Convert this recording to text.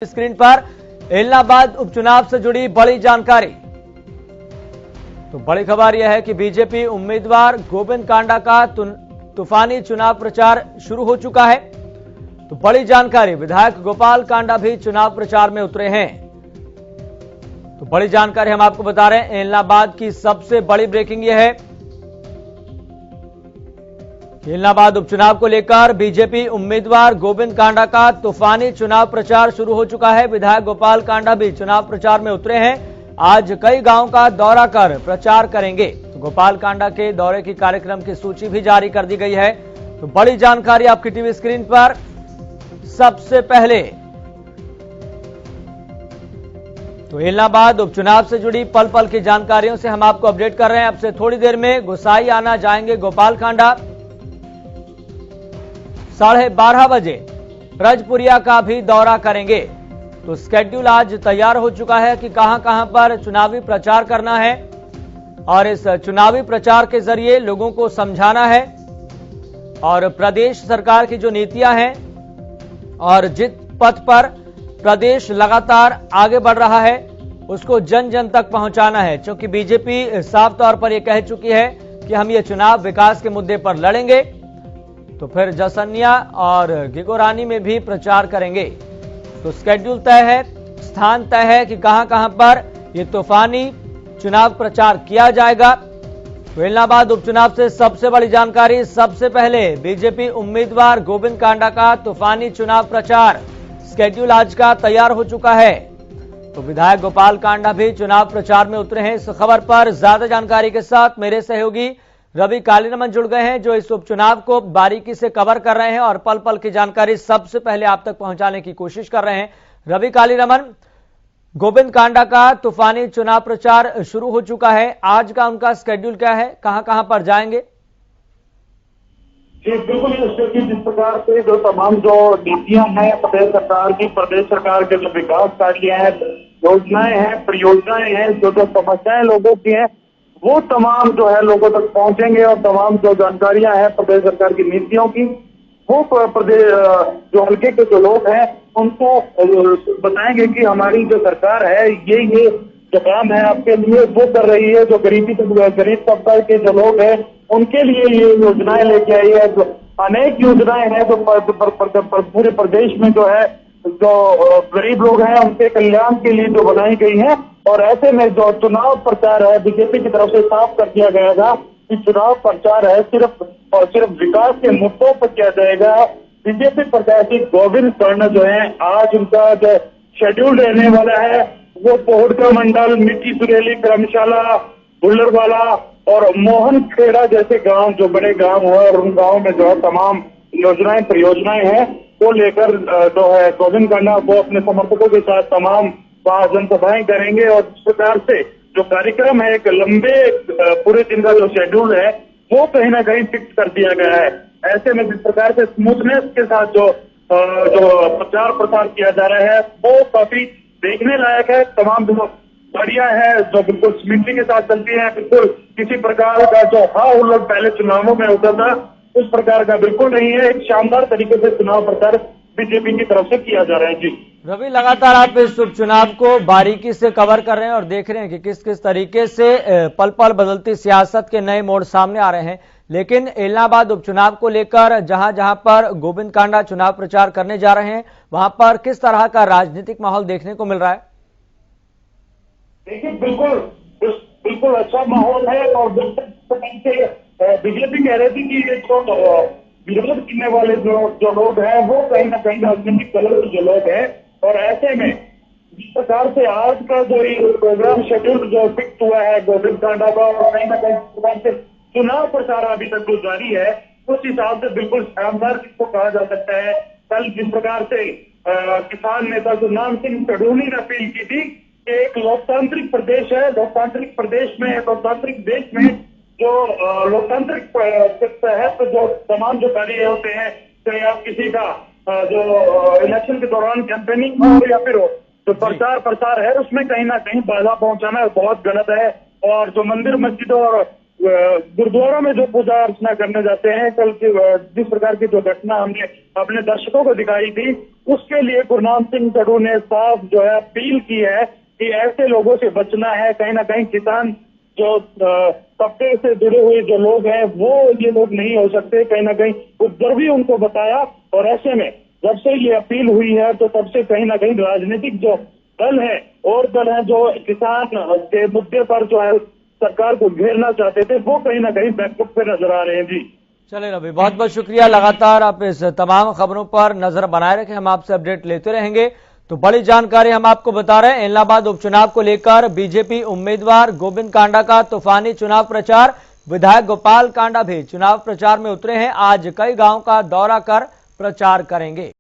Screen पर इलाहाबाद उपचुनाव से जुड़ी बड़ी जानकारी। तो बड़ी खबर यह है कि बीजेपी उम्मीदवार गोविंद कांडा का तूफानी चुनाव प्रचार शुरू हो चुका है। तो बड़ी जानकारी, विधायक गोपाल कांडा भी चुनाव प्रचार में उतरे हैं। तो बड़ी जानकारी हम आपको बता रहे हैं। इलाहाबाद की सबसे बड़ी ब्रेकिंग यह है, इलाहाबाद उपचुनाव को लेकर बीजेपी उम्मीदवार गोविंद कांडा का तूफानी चुनाव प्रचार शुरू हो चुका है। विधायक गोपाल कांडा भी चुनाव प्रचार में उतरे हैं। आज कई गांवों का दौरा कर प्रचार करेंगे। तो गोपाल कांडा के दौरे की कार्यक्रम की सूची भी जारी कर दी गई है। तो बड़ी जानकारी आपकी टीवी स्क्रीन पर। सबसे पहले तो इलाहाबाद उपचुनाव से जुड़ी पल पल की जानकारियों से हम आपको अपडेट कर रहे हैं। अब से थोड़ी देर में गोसाई आना जाएंगे गोपाल कांडा। 12:30 बजे ब्रजपुरिया का भी दौरा करेंगे। तो स्केड्यूल आज तैयार हो चुका है कि कहां कहां पर चुनावी प्रचार करना है और इस चुनावी प्रचार के जरिए लोगों को समझाना है और प्रदेश सरकार की जो नीतियां हैं और जिस पथ पर प्रदेश लगातार आगे बढ़ रहा है उसको जन जन तक पहुंचाना है। क्योंकि बीजेपी साफ तौर पर यह कह चुकी है कि हम ये चुनाव विकास के मुद्दे पर लड़ेंगे। तो फिर जसनिया और गिगोरानी में भी प्रचार करेंगे। तो स्केड्यूल तय है, स्थान तय है कि कहां कहां पर यह तूफानी चुनाव प्रचार किया जाएगा। तो इलाहाबाद उपचुनाव से सबसे बड़ी जानकारी, सबसे पहले बीजेपी उम्मीदवार गोविंद कांडा का तूफानी चुनाव प्रचार स्केड्यूल आज का तैयार हो चुका है। तो विधायक गोपाल कांडा भी चुनाव प्रचार में उतरे हैं। इस खबर पर ज्यादा जानकारी के साथ मेरे सहयोगी रवि कालीरमन जुड़ गए हैं, जो इस उपचुनाव को बारीकी से कवर कर रहे हैं और पल पल की जानकारी सबसे पहले आप तक पहुंचाने की कोशिश कर रहे हैं। रवि कालीरमन, गोविंद कांडा का तूफानी चुनाव प्रचार शुरू हो चुका है। आज का उनका स्केड्यूल क्या है, कहां कहां पर जाएंगे? जी बिल्कुल, जिस प्रकार से जो तमाम जो नीतियां हैं प्रदेश सरकार की, प्रदेश सरकार के जो विकास कार्य हैं, योजनाएं हैं, परियोजनाएं हैं, जो समस्याएं लोगों की हैं, वो तमाम जो है लोगों तक पहुंचेंगे और तमाम जो जानकारियां हैं प्रदेश सरकार की नीतियों की, वो प्रदेश जो हल्के के जो लोग हैं उनको बताएंगे कि हमारी जो सरकार है ये जो काम है आपके लिए वो कर रही है। जो गरीब तबका के जो लोग हैं उनके लिए ये योजनाएं लेके आई है। जो अनेक योजनाएं हैं जो पूरे प्रदेश में जो है जो गरीब लोग हैं उनके कल्याण के लिए जो बनाई गई है। और ऐसे में जो चुनाव प्रचार है बीजेपी की तरफ से साफ कर दिया गया था कि चुनाव प्रचार है सिर्फ और सिर्फ विकास के मुद्दों पर किया जाएगा। बीजेपी प्रत्याशी गोविंद कांडा जो है आज उनका जो शेड्यूल रहने वाला है वो पोहड़का मंडल, मिट्टी सुरेली, धर्मशाला, बुल्लरवाला और मोहन खेड़ा जैसे गांव, जो बड़े गांव है और उन गांवों में जो है तमाम योजनाएं परियोजनाएं हैं वो लेकर जो है गोविंद कांडा वो अपने समर्थकों के साथ तमाम वहां जनसभाएं करेंगे। और इस प्रकार से जो कार्यक्रम है एक लंबे पूरे दिन का जो शेड्यूल है वो कहीं ना कहीं फिक्स कर दिया गया है। ऐसे में जिस प्रकार से स्मूथनेस के साथ जो प्रचार प्रसार किया जा रहा है वो काफी देखने लायक है। तमाम जो गाड़ियां हैं जो बिल्कुल स्मूथली के साथ चलती है, बिल्कुल किसी प्रकार का जो हा हुल्लड़ पहले चुनावों में होता था उस प्रकार का बिल्कुल नहीं है। एक शानदार तरीके से चुनाव प्रचार बीजेपी की तरफ से किया जा रहा है। जी रवि, लगातार आप इस उपचुनाव को बारीकी से कवर कर रहे हैं और देख रहे हैं कि किस किस तरीके से पल पल बदलती सियासत के नए मोड़ सामने आ रहे हैं। लेकिन इलाहाबाद उपचुनाव को लेकर जहां जहां पर गोविंद कांडा चुनाव प्रचार करने जा रहे हैं वहां पर किस तरह का राजनीतिक माहौल देखने को मिल रहा है? देखिए बिल्कुल अच्छा माहौल है। और बीजेपी कह रही थी कि ये जो विरोध करने वाले जो लोग हैं वो कहीं ना कहीं राजनीतिक कलर के जो लोग हैं। और ऐसे में जिस प्रकार से आज का जो प्रोग्राम शेड्यूल जो फिक्स हुआ है गोविंद कांडा का और कहीं ना कहीं से चुनाव प्रचार अभी तक जो जारी है उस हिसाब से बिल्कुल शानदार जिसको कहा जा सकता है। कल जिस प्रकार से किसान नेता सुनाम सिंह सडूनी ने अपील की थी कि एक लोकतांत्रिक प्रदेश है, लोकतांत्रिक प्रदेश में, लोकतांत्रिक देश में जो लोकतांत्रिक तहत जो तमाम जो कार्य होते हैं, चाहे आप किसी का जो इलेक्शन के दौरान कैंपेनिंग हो या फिर जो प्रचार प्रसार है उसमें कहीं ना कहीं बाधा पहुंचाना बहुत गलत है। और जो मंदिर मस्जिदों और गुरुद्वारा में जो पूजा अर्चना करने जाते हैं, कल की जिस प्रकार की जो घटना हमने अपने दर्शकों को दिखाई थी उसके लिए गुरनाम सिंह सड़ू ने साफ जो है अपील की है कि ऐसे लोगों से बचना है। कहीं ना कहीं किसान जो तबके से जुड़े हुए जो लोग हैं वो ये लोग नहीं हो सकते, कहीं ना कहीं उपद्रवी उनको बताया। और ऐसे में जब से ये अपील हुई है तो तब से कहीं ना कहीं राजनीतिक जो दल है और दल है जो किसान के मुद्दे पर जो है सरकार को घेरना चाहते थे, वो कहीं ना कहीं बैकअप पे नजर आ रहे हैं। जी चले रवि, बहुत बहुत शुक्रिया। लगातार आप इस तमाम खबरों पर नजर बनाए रखें, हम आपसे अपडेट लेते रहेंगे। तो बड़ी जानकारी हम आपको बता रहे हैं, इलाहाबाद उपचुनाव को लेकर बीजेपी उम्मीदवार गोविंद कांडा का तूफानी चुनाव प्रचार। विधायक गोपाल कांडा भी चुनाव प्रचार में उतरे हैं। आज कई गांव का दौरा कर प्रचार करेंगे।